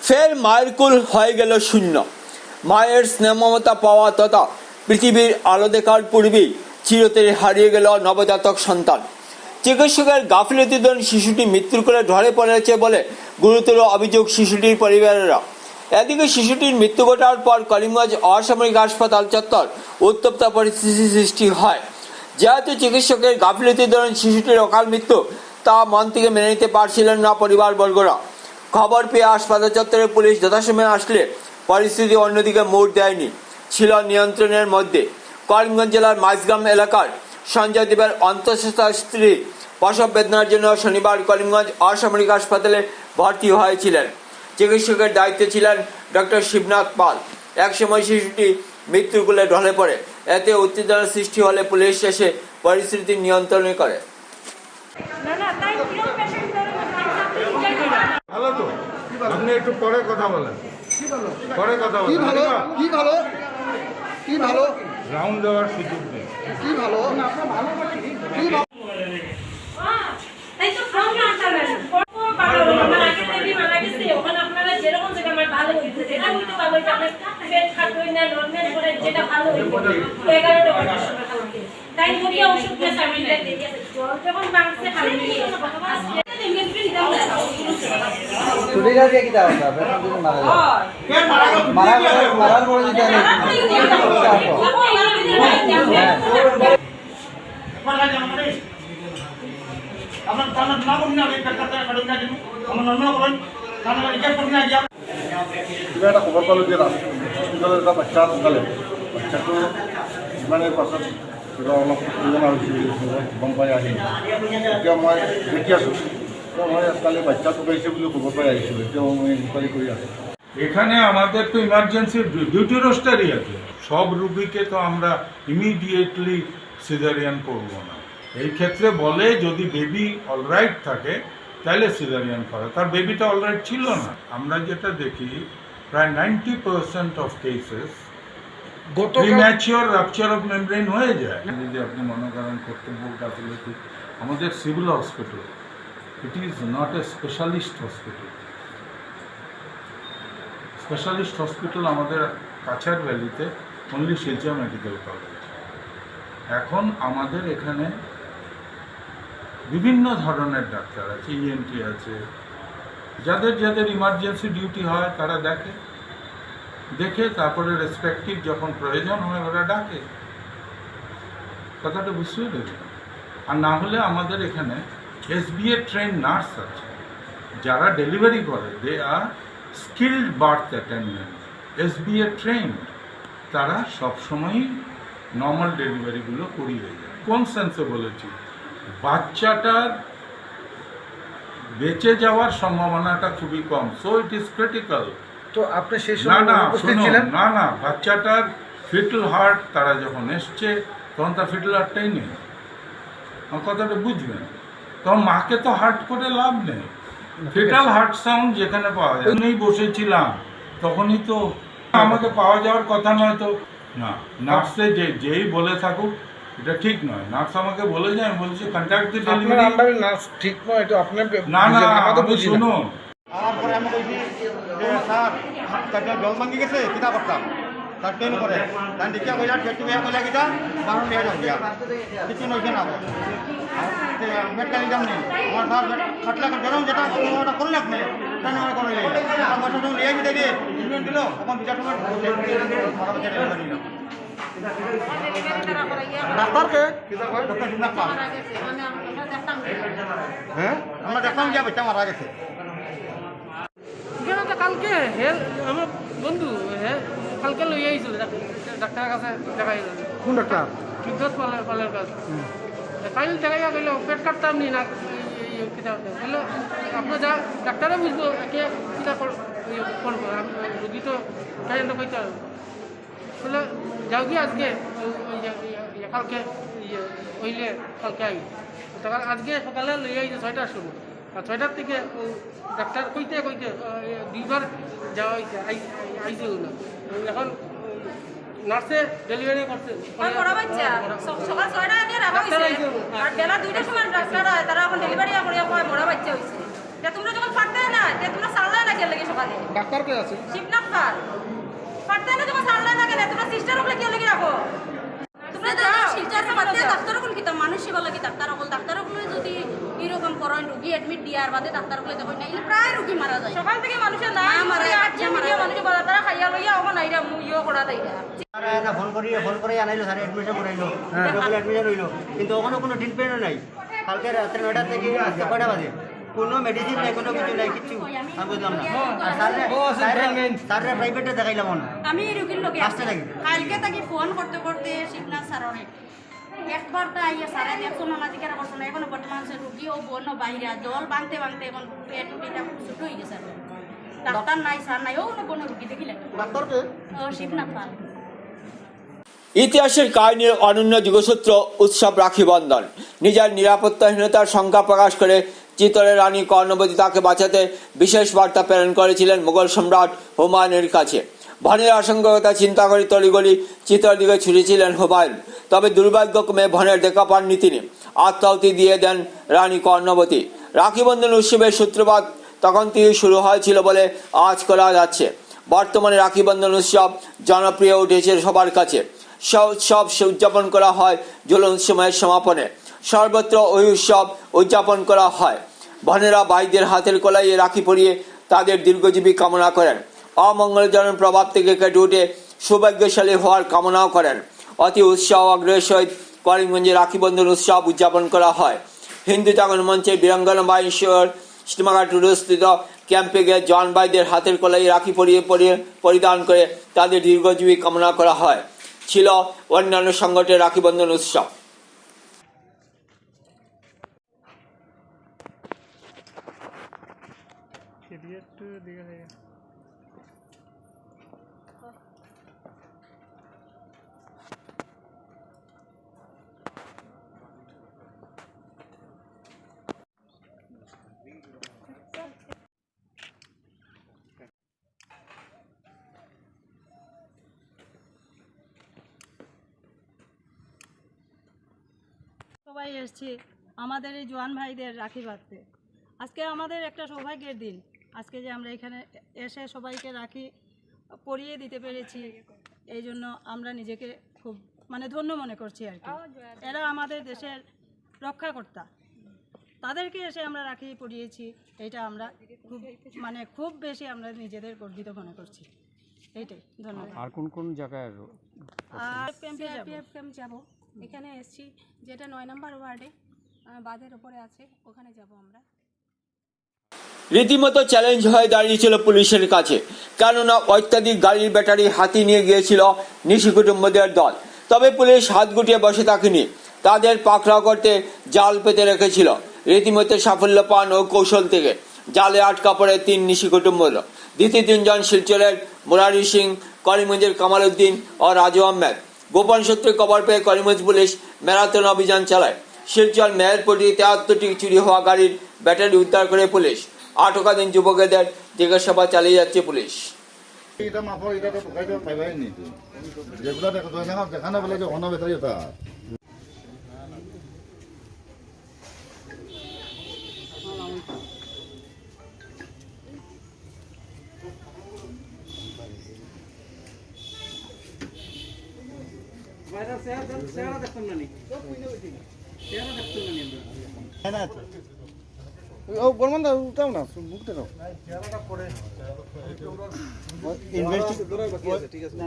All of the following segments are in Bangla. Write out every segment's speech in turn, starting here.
ফের মায়ের কুল হয়ে গেল শূন্য। মায়ের স্নেহমমতা পাওয়া তথা পৃথিবীর আলো দেখার পূর্বেই চিরতরে হারিয়ে গেল নবজাতক সন্তান। চিকিৎসকের গাফিলতির দরুন শিশুটি মৃত্যুর কোলে ঢলে পড়েছে বলে গুরুতর অভিযোগ শিশুটির পরিবারেরা। এদিকে শিশুটির মৃত্যু ঘটার পর করিমগঞ্জ অসামরিক হাসপাতাল চত্বর উত্তপ্ত পরিস্থিতি সৃষ্টি হয়। যেহেতু চিকিৎসকের গাফিলতির দরুন শিশুটির অকাল মৃত্যু, তা মন থেকে মেনে নিতে পারছিলেন না পরিবারবর্গরা। খবর পেয়ে হাসপাতাল চত্বরে পুলিশ যথাসময়ে আসলে পরিস্থিতি অন্যদিকে মোড় দেয়নি, ছিল নিয়ন্ত্রণের মধ্যে। করিমগঞ্জ জেলার মাইজগ্রাম এলাকার সঞ্জয় দেবের অন্তঃসত্ত্বা স্ত্রী প্রসব বেদনার জন্য শনিবার করিমগঞ্জ অসামরিক হাসপাতালে ভর্তি হয়েছিলেন। চিকিৎসকের দায়িত্বে ছিলেন ডক্টর শিবনাথ পাল। একসময় শিশুটি মৃত্যুর কোলে ঢলে পড়ে। এতে উত্তেজনার সৃষ্টি হলে পুলিশ এসে পরিস্থিতি নিয়ন্ত্রণ করে। ভালো তো, আপনি একটু পরে কথা বলেন। পরে কথা বলেন। কি ভালো রাউন্ড দেওয়ার সুযোগ নেই। কি ভালো তাই তো ফর্ম না আনতে মারা গেছে ওখানে আপনারা যেরকম যেটা আমার ভালো হইছে যেটা বলতে পারবো যে আপনি পেট খাটবেন না নরমাল করে যেটা ভালো হইছে 11টা বাজে আমাকে তাই করিয়া ওষুধ দিয়ে আমি দিয়ে জল যখন মাংসে খালি চুরিরা দিয়ে কি দাও না বেতন দিন মারার পরে দিতে না আপনার তার না করুন না এই পেটটা কাটুন না দিন আমার নরমাল করুন তাহলে রিচার্জ করুন না গিয়া কিবা এটা খবৰ পালোঁ যে হস্পিটেলত এটা বাচ্চা ঢুকালে। বাচ্চাটো যিমানে পাছত কিবা অলপ উত্তেজনা হৈছিল গম পাই আহিল। এতিয়া মই দেখি আছোঁ, মই কালি বাচ্চা ঢুকাইছে বুলি খবৰ পাই আহিছিলোঁ। এতিয়াও মই ইনকোয়ারি কৰি আছোঁ। এখানে আমাদের তো ইমার্জেন্সি ডিউটি রোস্টারই আছে। সব রুগীকে তো আমরা ইমিডিয়েটলি সিজারিয়ান করব না। এই ক্ষেত্রে বলে যদি বেবি অলরাইট থাকে তাহলে সিজারিয়ান করে। তার বেবিটা অলরাইট ছিল না। আমরা যেটা দেখি প্রায় 90% of cases premature rupture of membrane হয়ে যায়। যদি আপনি মনে করেন কর্তব্য গাফিলতি, আমাদের civil hospital it is not a specialist hospital. Specialist hospital আমাদের কাছাড় ভ্যালিতে অনলি শিলচর মেডিকেল কলেজ। এখন আমাদের এখানে বিভিন্ন ধরনের ডাক্তার আছে, ইএনটি আছে, যাদের যাদের ইমার্জেন্সি ডিউটি হয় তারা দেখে তারপরে রেসপেক্টিভ যখন প্রয়োজন হয় ওরা ডাকে। কথাটা বুঝতে পেরেছি। আর না হলে আমাদের এখানে SBA ট্রেন নার্স আছে যারা ডেলিভারি করে, they are skilled birth attendant, SBA train. তারা সবসময়ই নর্মাল ডেলিভারিগুলো করিয়ে যায়। কোন সেন্সে বলেছি, বাচ্চাটার বেঁচে যাওয়ার সম্ভাবনাটা খুবই কম। So it is critical. তো আপনি সেই না সময় উপস্থিত ছিলেন? না বাচ্চাটার ফিটাল হার্ট তারা যখন এসছে তখন তার ফিটাল হার্টটাই নেই। আমার কথাটা বুঝবেন। তখন মাকে তো হার্ট করে লাভ নেই। ফিটাল হার্ট সাউন্ড যেখানে পাওয়া যায় নেই বসেছিলাম, তখনই তো আমাকে পাওয়া যাওয়ার কথা নয়। তো না, নার্সে যেই বলে থাকুক এটা ঠিক নয়। নার্স আমাকে বলে যায়, আমি বলছি কন্ট্যাক্ট দি ডেলিভারি। নার্স ঠিক নয় এটা আপনি না আমি শুনুন। আমার পরে আমি কইছি যে স্যার তাকে জল মাঙ্গি গেছে কিতা করতাম তার ট্রেন করে তার দেখিয়া কইলা ঠেকি কইলা কিতা বারণ নিয়ে যাও গিয়া কিছু নইছে না মেটকালি দাম নেই আমার স্যার খাটলা গরম যেটা ওটা করুন আপনি কেন আমার করে আমার সাথে নিয়ে যেতে দিয়ে ট্রিটমেন্ট দিল তখন বিচার সময় ডাক্তারকে ডক্টর শিবনাথ পাল। হ্যাঁ আমরা দেখলাম গিয়া বাচ্চা মারা গেছে। কালকে আমার বন্ধু কালকে লই আইছিল ডাক্তারের কাছে দেখাই। কোন ডাক্তার? বিদ্যুৎ পালের কাছে কাল দেখাইয়া গেল পেট কাটতাম নি না বললো আপনার যা ডাক্তারে বুঝবো একে কিটা করবো রুগী তো কারেন্ট কইতে হবে বলে যাও কি আজকে কালকে হইলে কালকে আই তখন আজকে সকালে লই আইছে 6টার শুরু আর 6টার থেকে ডাক্তার কইতে দুইবার যাওয়া হয়েছে আইছে না এখন নার্সে ডেলিভারি করছে বড় বাচ্চা সকাল 6টা দিয়ে রাখা হইছে আর বেলা 2টার সময় ডাক্তার তারা এখন ডেলিভারি করিয়া বড় বাচ্চা হইছে যে তোমরা যখন পারতে না যে তোমরা সারলে না কেন লাগে সকালে ডাক্তার কে আছে শিবনাথ পাল পারতে না যখন সারলে না কেন তোমরা সিস্টার হলে কেন লাগে রাখো তোমরা যাও শিলচর বাদে ডাক্তারগুলো কিতা মানুষ সেবা লাগি ডাক্তারগুলো যদি এরকম করেন রুগী এডমিট দিয়ার বাদে ডাক্তারগুলো দেখেন না প্রায় রুগী মারা যায় সকাল থেকে মানুষের না মারা যায়, মানুষের বাজার তারা খাইয়া লইয়া আমার নাইরা ইয়ে করা দেয় ফোন করে আনাইলো স্যার অ্যাডমিশন করাইলো অ্যাডমিশন হইলো কিন্তু ওখানে কোনো ট্রিটমেন্টও নাই কালকে রাত্রে 9টা থেকে আজকে 5টা বাজে কোনো মেডিসিন নাই কোনো কিছু নাই কিচ্ছু আমি বুঝলাম না আর স্যাররে প্রাইভেটে দেখাইলাম না আমি এই রুগীর লোকে আসতে লাগে কালকে তাকে ফোন করতে করতে শিবনাথ স্যারের একবার তো আইয়া সারা দেখছো না জিজ্ঞাসা করছো না এখন বর্তমান সে রুগী ও বন্য বাইরে জল বাঁধতে এখন পেট পেটা ছোট হয়ে গেছে ডাক্তার নাই স্যার নাই ও বন্য রুগী দেখিলে ডাক্তারকে শিবনাথ পাল ইতিহাসের কাহিনীর অনন্য যুগসূত্র উৎসব রাখি বন্ধন। নিজের নিরাপত্তাহীনতার শঙ্কা প্রকাশ করে চিত্তরের রানী কর্ণবতী তাকে বাঁচাতে বিশেষ বার্তা প্রেরণ করেছিলেন মুঘল সম্রাট হুমায়ুনের কাছে। ভনের আশঙ্কার কথা চিন্তা করে তড়িগড়ি চিত্তর দিকে ছুটেছিলেন হুমায়ুন, তবে দুর্ভাগ্যক্রমে ভনের দেখা পাননি তিনি। আত্মাহুতি দিয়ে দেন রানী কর্ণবতী। রাখি বন্ধন উৎসবের সূত্রপাত তখন থেকে শুরু হয়েছিল বলে আজ করা যাচ্ছে। বর্তমানে রাখি বন্ধন উৎসব জনপ্রিয় উঠেছে সবার কাছে। উৎসব উদযাপন করা হয় ঝুলন উৎসবের সমাপনে। সর্বত্র ওই উৎসব উদযাপন করা হয়। বোনেরা ভাইদের হাতের কলাইয়ে রাখি পরিয়ে তাদের দীর্ঘজীবী কামনা করেন। অমঙ্গলজনক প্রভাব থেকে কেটে উঠে সৌভাগ্যশালী হওয়ার কামনাও করেন। অতি উৎসাহ আগ্রহের সহিত করিমগঞ্জে রাখি বন্ধন উৎসব উদযাপন করা হয়। হিন্দু জাগরণ মঞ্চের বীরাঙ্গনা বাইশ্বর সিনেমাঘাট স্থিত ক্যাম্পে গিয়ে জন ভাইদের হাতের কলাইয়ে রাখি পরিধান করে তাদের দীর্ঘজীবী কামনা করা হয়। ছিল অন্যান্য সংগঠনের রাখি বন্ধন উৎসব। সবাই এসছি আমাদের এই জোয়ান ভাইদের রাখি বাঁধতে। আজকে আমাদের একটা সৌভাগ্যের দিন, আজকে যে আমরা এখানে এসে সবাইকে রাখি পরিয়ে দিতে পেরেছি, এই জন্য আমরা নিজেকে খুব ধন্য মনে করছি আর কি। এরা আমাদের দেশের রক্ষাকর্তা, তাদেরকে এসে আমরা রাখি পরিয়েছি, এটা আমরা খুব বেশি আমরা নিজেদের গর্বিত মনে করছি। এইটাই, ধন্যবাদ। আর কোন জায়গায় আর ক্যাম্প যাব, এখানে এসছি যেটা 9 নম্বর ওয়ার্ডে বাঁধের উপরে আছে, ওখানে যাব আমরা। রীতিমতো চ্যালেঞ্জ হয়ে দাঁড়িয়েছিল পুলিশের কাছে, কেননা অত্যাধিক গাড়ির ব্যাটারি হাতি নিয়ে গিয়েছিল নিশি কুটুম্বদের দল। তবে পুলিশ হাত গুটিয়ে বসে থাকেনি, তাদের পাকড়াও করতে জাল পেতে রেখেছিল। রীতিমতো সাফল্য পান ও কৌশল থেকে জালে আটকা পড়ে 3 নিশি কুটুম্ব। দ্বিতীয় 3 জন শিলচরের মুরারি সিং, করিমগঞ্জের কামাল উদ্দিন ও রাজু আহমেদ। গোপন সূত্রে খবর পেয়ে করিমগঞ্জ পুলিশ ম্যারাথন অভিযান চালায়। শিলচর মেহেরপুরে 73টি চুরি হওয়া গাড়ির ব্যাটারি উদ্ধার করে পুলিশ। আটকাধীন যুবকদের জিজ্ঞাসাবাদ চালিয়ে যাচ্ছে পুলিশ। এটা মাফর এটা তো ঢুকাইতে পাইবাই নি যেগুলো দেখানো বলে যে অন্য ব্যাটারি ওটা ও বলমান না উঠাও না মুখতে দাও ইনভেস্টিগেশন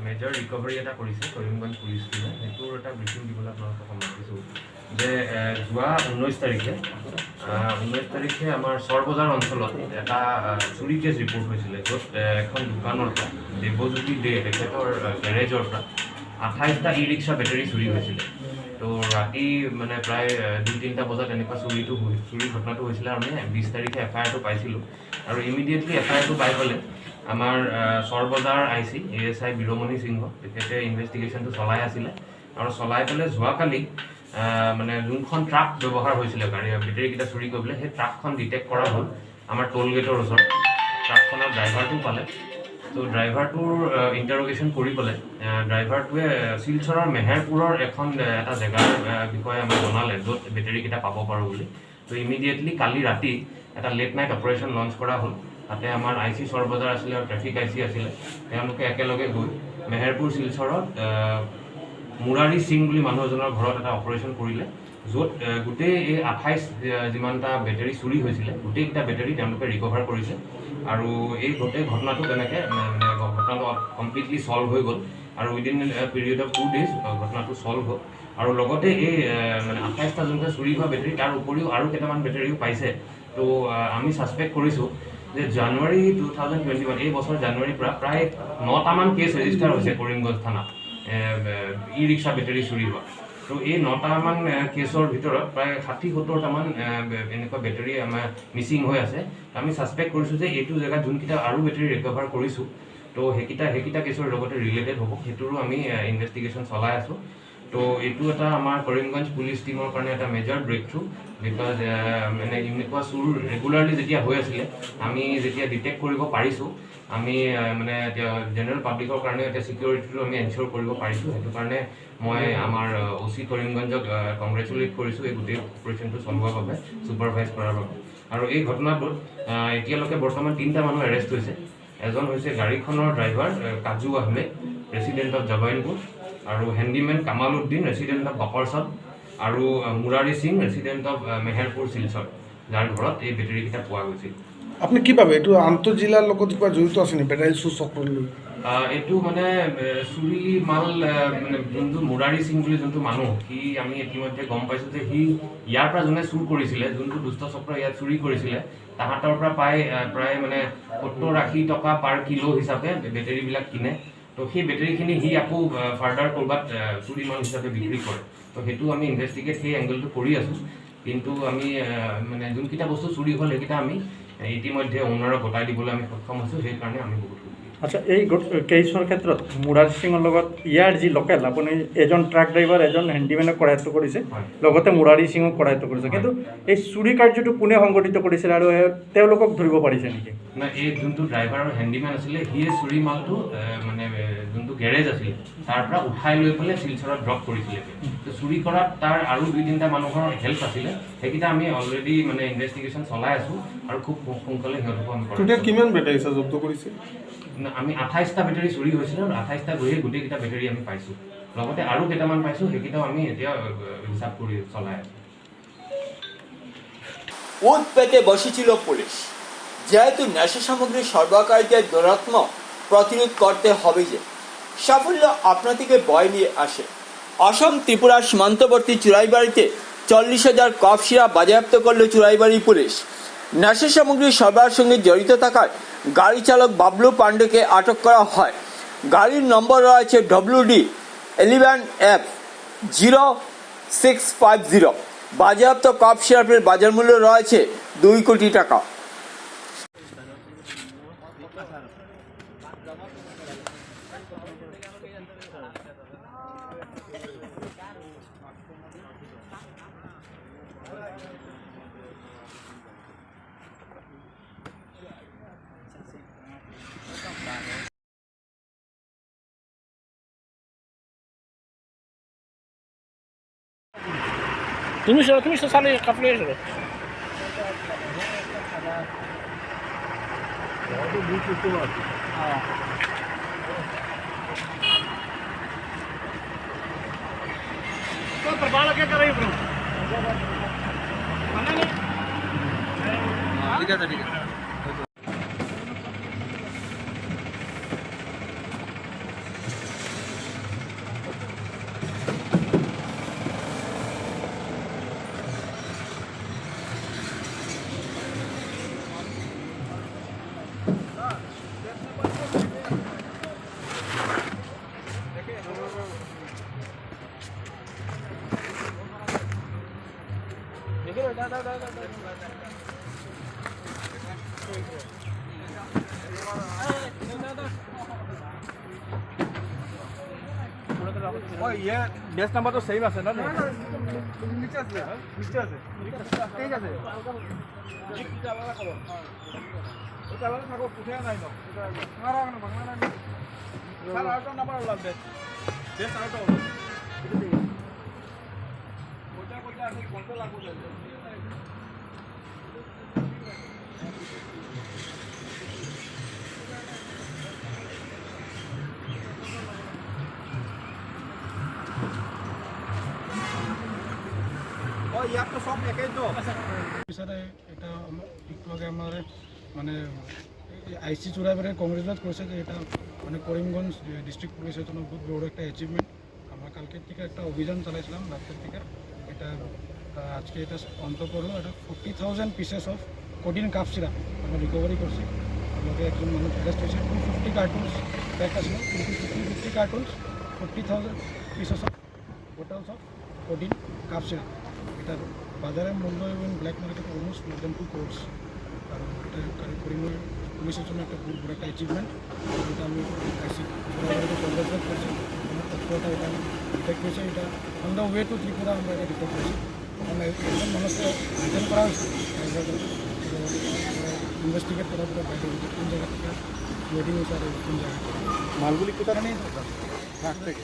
মেজৰ ৰিকভাৰী এটা কৰিছে কৰিমগঞ্জ পুলিচ টিমে, সেইটোৰ এটা ব্ৰিফিং দিবলৈ আপোনালোকক সময় দিছোঁ যে যোৱা 19 তাৰিখে আমাৰ চৰবজাৰ অঞ্চলত এটা চুৰি কেছ ৰিপৰ্ট হৈছিলে, য'ত এখন দোকানৰ পৰা দেৱজ্যোতি দে তেখেতৰ গেৰেজৰ পৰা 28টা ই ৰিক্সা বেটাৰী চুৰি হৈছিলে। তো ৰাতি প্ৰায় 2-3টা বজাত এনেকুৱা চুৰি ঘটনাটো হৈছিলে। আমি 20 তাৰিখে FIR-টো পাইছিলোঁ আৰু ইমিডিয়েটলি FIR-টো পাই পেলাই আমাৰ চৰবজাৰ IC ASI বীৰমণি সিংহ তেখেতে ইনভেষ্টিগেশ্যনটো চলাই আছিলে আৰু চলাই পেলাই যোৱাকালি মানে যোনখন ট্ৰাক ব্যৱহাৰ হৈছিলে গাড়ী বেটেৰীকেইটা চুৰি কৰিবলৈ, সেই ট্ৰাকখন ডিটেক্ট কৰা হ'ল আমাৰ টোল গেটৰ ওচৰত। ট্ৰাকখনৰ ড্ৰাইভাৰটো পালে। তো ড্ৰাইভাৰটোৰ ইণ্টাৰগেশ্যন কৰি পেলাই ড্ৰাইভাৰটোৱে শিলচৰৰ মেহেৰপুৰৰ এটা জেগাৰ বিষয়ে আমাক জনালে য'ত বেটেৰীকেইটা পাব পাৰোঁ বুলি। তো ইমিডিয়েটলি কালি ৰাতি এটা লেট নাইট অপাৰেশ্যন লঞ্চ কৰা হ'ল। তাতে আমাৰ IC চৰবজাৰ আছিলে আৰু ট্ৰেফিক IC আছিলে। তেওঁলোকে একেলগে গৈ মেহেৰপুৰ শিলচৰত মুৰাৰী সিং বুলি মানুহ এজনৰ ঘৰত এটা অপাৰেশ্যন কৰিলে, য'ত গোটেই এই 28 যিমানটা বেটেৰী চুৰি হৈছিলে গোটেইকেইটা বেটেৰী তেওঁলোকে ৰিকভাৰ কৰিছে। আৰু এই গোটেই ঘটনাটো তেনেকৈ ঘটনাটো কমপ্লিটলি ছল্ভ হৈ গ'ল আৰু উইদিন পিৰিয়ড অফ 2 days ঘটনাটো ছল্ভ হ'ল। আৰু লগতে এই 28টা যোনটো চুৰি হোৱা বেটেৰী তাৰ উপৰিও আৰু কেইটামান বেটেৰীও পাইছে। তো আমি ছাছপেক্ট কৰিছোঁ যে জানুৱাৰী 2021 এই বছৰ জানুৱাৰীৰ পৰা প্ৰায় 9টামান কেছ ৰেজিষ্টাৰ হৈছে কৰিমগঞ্জ থানাত ই-ৰিক্সা বেটেৰী চুৰি হোৱা। তো এই 9টামান কেছৰ ভিতৰত প্ৰায় 60-70টামান এনেকুৱা বেটেৰী আমাৰ মিচিং হৈ আছে। আমি ছাছপেক্ট কৰিছোঁ যে এইটো জেগাত যোনকেইটা আৰু বেটেৰী ৰিকভাৰ কৰিছোঁ, তো সেইকেইটা কেছৰ লগতে ৰিলেটেড হ'ব, সেইটোৰো আমি ইনভেষ্টিগেশ্যন চলাই আছোঁ। তো এইটো এটা আমাৰ কৰিমগঞ্জ পুলিচ টিমৰ কাৰণে এটা মেজৰ ব্ৰেক থ্ৰু, বিকজ মানে এনেকুৱা চুৰ ৰেগুলাৰলি যেতিয়া হৈ আছিলে আমি যেতিয়া ডিটেক্ট কৰিব পাৰিছোঁ, আমি মানে এতিয়া জেনেৰেল পাব্লিকৰ কাৰণে এতিয়া ছিকিউৰিটিটো আমি এনচিয়'ৰ কৰিব পাৰিছোঁ। সেইটো কাৰণে মই আমাৰ OC কৰিমগঞ্জক কংগ্ৰেচুলেট কৰিছোঁ এই গোটেই অপাৰেশ্যনটো চলোৱাৰ বাবে, ছুপাৰভাইজ কৰাৰ বাবে। আৰু এই ঘটনাটোত এতিয়ালৈকে বৰ্তমান 3টা মানুহ এৰেষ্ট হৈছে। এজন হৈছে গাড়ীখনৰ ড্ৰাইভাৰ কাজু আহমেদ, ৰেচিডেণ্ট অফ জবাইনপুৰ, আৰু হেণ্ডিমেন কামাল উদ্দিন, ৰেচিডেণ্ট অফ বাকৰচাদ, আৰু মুৰাৰী সিং, ৰেচিডেণ্ট অফ মেহেৰপুৰ শিলচৰ, যাৰ ঘৰত এই বেটেৰীকেইটা পোৱা গৈছিল। আপুনি কি ভাবে এইটো আন্তঃজিলাৰ লগত কিবা জড়িত আছে নেকি বেটাৰী চুৰ চক্ৰলৈ? এইটো মানে চুৰি মাল মানে যোনটো মুৰাৰী সিং বুলি যোনটো মানুহ, সি আমি ইতিমধ্যে গম পাইছোঁ যে সি ইয়াৰ পৰা যোনে চুৰ কৰিছিলে, যোনটো দুষ্ট চক্ৰ ইয়াত চুৰি কৰিছিলে, তাহাঁতৰ পৰা প্ৰায় মানে 70-80 টকা পাৰ কিলো হিচাপে বেটেৰীবিলাক কিনে। তো সেই বেটেৰীখিনি সি আকৌ ফাৰ্ডাৰ ক'ৰবাত চুৰি মাল হিচাপে বিক্ৰী কৰে। তো সেইটো আমি ইনভেষ্টিগেট সেই এংগলটো কৰি আছোঁ। কিন্তু আমি মানে যোনকেইটা বস্তু চুৰি হ'ল সেইকেইটা আমি ইতিমধ্যে ওনাৰক গতাই দিবলৈ আমি সক্ষম হৈছোঁ। সেইকাৰণে আমি বহুত আচ্ছা, এই কেছৰ ক্ষেত্ৰত মুৰাৰী সিঙৰ লগত ইয়াৰ যি লোকেল আপুনি এজন ট্ৰাক ড্ৰাইভাৰ এজন হেণ্ডিমেনক কৰায়ত্ব কৰিছে, লগতে মুৰাৰী সিঙক কৰায়ত্ব কৰিছে, কিন্তু এই চুৰি কাৰ্যটো কোনে সংগঠিত কৰিছিল আৰু তেওঁলোকক ধৰিব পাৰিছে নেকি? না, এই যোনটো ড্ৰাইভাৰ আৰু হেণ্ডিমেন আছিলে সিয়ে চুৰি মালটো মানে যোনটো গেৰেজ আছিলে তাৰ পৰা উঠাই লৈ পেলাই শিলচৰত ড্ৰপ কৰিছিলে। তো চুৰি কৰাত তাৰ আৰু 2-3টা মানুহৰ হেল্প আছিলে। সেইকেইটা আমি অলৰেডি মানে ইনভেষ্টিগেশ্যন চলাই আছোঁ আৰু খুব সোনকালে সিহঁতকো আমি কিমান বেটাৰী জব্দ কৰিছে? আমি 28টা বেটেৰী চুৰি হৈছিলে আৰু 28টা গৈয়ে গোটেইকেইটা বেটেৰী আমি পাইছোঁ। লগতে আৰু কেইটামান পাইছোঁ, সেইকেইটাও আমি এতিয়া হিচাপ কৰি চলাই আছোঁ। উৎ পেতে বসেছিল পুলিশ। যেহেতু নেশা সামগ্রী সরবরাহকারীদের দুরাত্ম প্রতিরোধ করতে হবে, যে সাফল্য আপনা থেকে বয়ে নিয়ে আসে। অসম ত্রিপুরা সীমান্তবর্তী চুরাইবাড়িতে 40,000 কফ সিরাপ বাজেয়াপ্ত করল চুরাইবাড়ি পুলিশ। নেশা সামগ্রী সরবরাহের সঙ্গে জড়িত থাকায় গাড়ি চালক বাবলু পান্ডেকে আটক করা হয়। গাড়ির নম্বর রয়েছে WD-11F0650। বাজেয়াপ্ত কফ সিরাপের বাজার মূল্য রয়েছে 2 কোটি টাকা। তুমি চালে কাপড়ে এসে ঠিক আছে। ये बेस्ट नंबर तो सेम আছে না? বিচারে এটা একটু আগে আমার মানে আইসি চূড়াইবারে কংগ্রেচুলেট করেছে যে এটা মানে করিমগঞ্জ ডিস্ট্রিক্ট পুলিশের জন্য খুব বড় একটা অ্যাচিভমেন্ট। আমরা কালকের থেকে একটা অভিযান চালাইছিলাম রাতের থেকে, এটা আজকে এটা অন্ত করলো। এটা 40,000 pieces of codeine cough syrup আমরা রিকভারি করছি। আমাকে একজন মানুষ অ্যারেস্ট হয়েছে। 250 কার্টুনস প্যাক আসলো, 250 cartoons 40,000 pieces of bottles of codeine cough syrup. এটার বাজারের মূল্য এবং ব্ল্যাক মার্কেট অলমোস্ট মোর দেন 2 crores। কারণ এটা করিমগঞ্জ পুলিশের জন্য একটা খুব বড় একটা অ্যাচিভমেন্ট। এটা আমি কংগ্রেচুলেট করছি। আমার তথ্যটা এটা ডিটেক্ট হয়েছে, এটা on the way to Tripura আমরা এটা ডিটেক্ট করেছি। মানে একজন মানুষকে রিটার্ন করা হয়েছে, ইনভেস্টিগেট করা পুরো বাইরে কোন জায়গা থেকে ওয়েডিং হয়েছে আর কোন জায়গা থেকে। মালগুলি কোথা থেকে? ট্রাক থেকে।